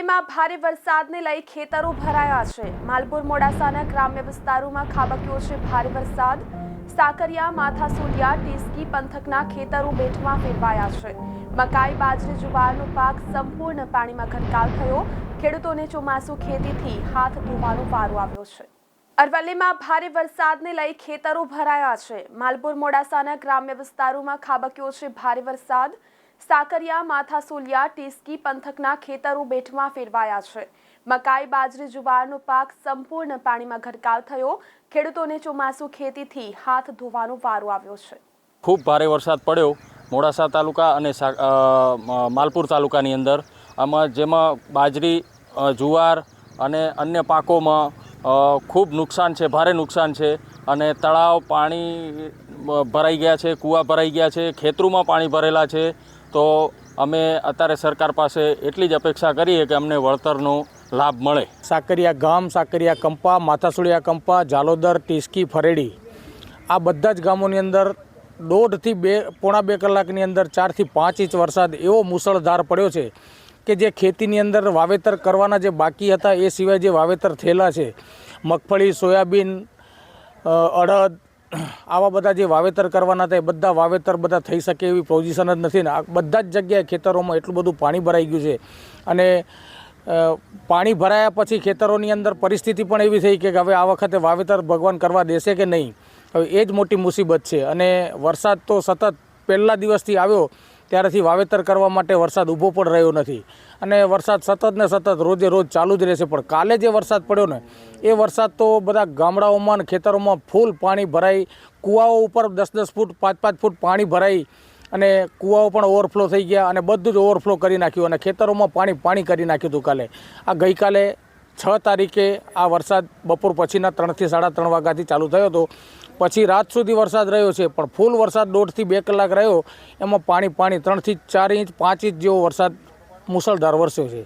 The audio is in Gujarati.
અરવલ્લીમાં ભારે વરસાદને લઈ ખેતરો ભરાયા છે। માલપુર મોડાસાના ગ્રામ્ય વિસ્તારોમાં ખાબક્યો છે ભારે વરસાદ। સાકરિયા, માથાસુલિયા, ટીસ્કી પંથકના ખેતરો બેટમાં ફેરવાયા છે। મકાઈ, બાજરી, જુવારનો પાક સંપૂર્ણ પાણીમાં ગરકાવ થયો। ખેડૂતોને ચોમાસુ ખેતીથી હાથ ધોવાનો વારો આવ્યો છે। અરવલ્લીમાં ભારે વરસાદને લઈ ખેતરો ભરાયા છે। માલપુર મોડાસાના ગ્રામ્ય વિસ્તારોમાં ખાબક્યો છે ભારે વરસાદ। સાકરિયા, માથાસુલિયા, ટીસ્કી પંથકના ખેતરો બેટમાં ફેરવાયા છે। મકાઈ, બાજરી, જુવારનો પાક સંપૂર્ણ પાણીમાં ગરકાવ થયો। ખેડૂતોને ચોમાસુ ખેતીથી હાથ ધોવાનો વારો આવ્યો છે। ખૂબ ભારે વરસાદ પડ્યો મોડાસા તાલુકા અને માલપુર તાલુકાની અંદર। આમાં જેમાં બાજરી, જુવાર અને અન્ય પાકોમાં ખૂબ નુકસાન છે, ભારે નુકસાન છે। અને તળાવ પાણી ભરાઈ ગયા છે, કૂવા ભરાઈ ગયા છે, ખેતરોમાં પાણી ભરેલા છે। તો અમે અત્યારે સરકાર પાસે એટલી જ અપેક્ષા કરીએ કે અમને વળતરનો લાભ મળે। સાકરિયા ગામ, સાકરિયા કંપા, માથાસુલિયા કંપા, જાલોદર, ટીસ્કી, ફરેડી આ બધા જ ગામોની અંદર 1.5 થી પોણા 2 કલાકની અંદર 4 થી 5 ઇંચ વરસાદ એવો મુસળધાર પડ્યો છે કે જે ખેતીની અંદર વાવેતર કરવાના જે બાકી હતા એ સિવાય જે વાવેતર થયેલા છે, મગફળી, સોયાબીન, અડદ, આવા બધા જે વાવેતર કરવાના હતા એ બધા વાવેતર થઈ શકે એવી પોઝિશન જ નથી ને બધા જ જગ્યાએ ખેતરોમાં એટલું બધું પાણી ભરાઈ ગયું છે। અને પાણી ભરાયા પછી ખેતરોની અંદર પરિસ્થિતિ પણ એવી થઈ કે હવે આ વખતે વાવેતર ભગવાન કરવા દેશે કે નહીં, હવે એ જ મોટી મુસીબત છે। અને વરસાદ તો સતત પહેલા દિવસથી આવ્યો ત્યારથી વાવેતર કરવા માટે વરસાદ ઊભો પણ રહ્યો નથી અને વરસાદ સતત ને સતત રોજે રોજ ચાલુ જ રહેશે। પણ કાલે જે વરસાદ પડ્યો ને એ વરસાદ તો બધા ગામડાઓમાં અને ખેતરોમાં ફૂલ પાણી ભરાઈ, કૂવાઓ ઉપર 10-10 ફૂટ 5-5 ફૂટ પાણી ભરાઈ અને કૂવાઓ પણ ઓવરફ્લો થઈ ગયા અને બધું જ ઓવરફ્લો કરી નાખ્યું અને ખેતરોમાં પાણી કરી નાખ્યું હતું કાલે। આ ગઈકાલે 6 તારીખે આ વરસાદ બપોર પછીના 3 થી 3:30 વાગ્યાથી ચાલુ થયો હતો। પછી રાત સુધી વરસાદ રહ્યો છે પણ ફૂલ વરસાદ 1.5 થી 2 કલાક રહ્યો, એમાં પાણી 3 થી 4 ઇંચ 5 ઇંચ જેવો વરસાદ મુસળધાર વરસ્યો છે।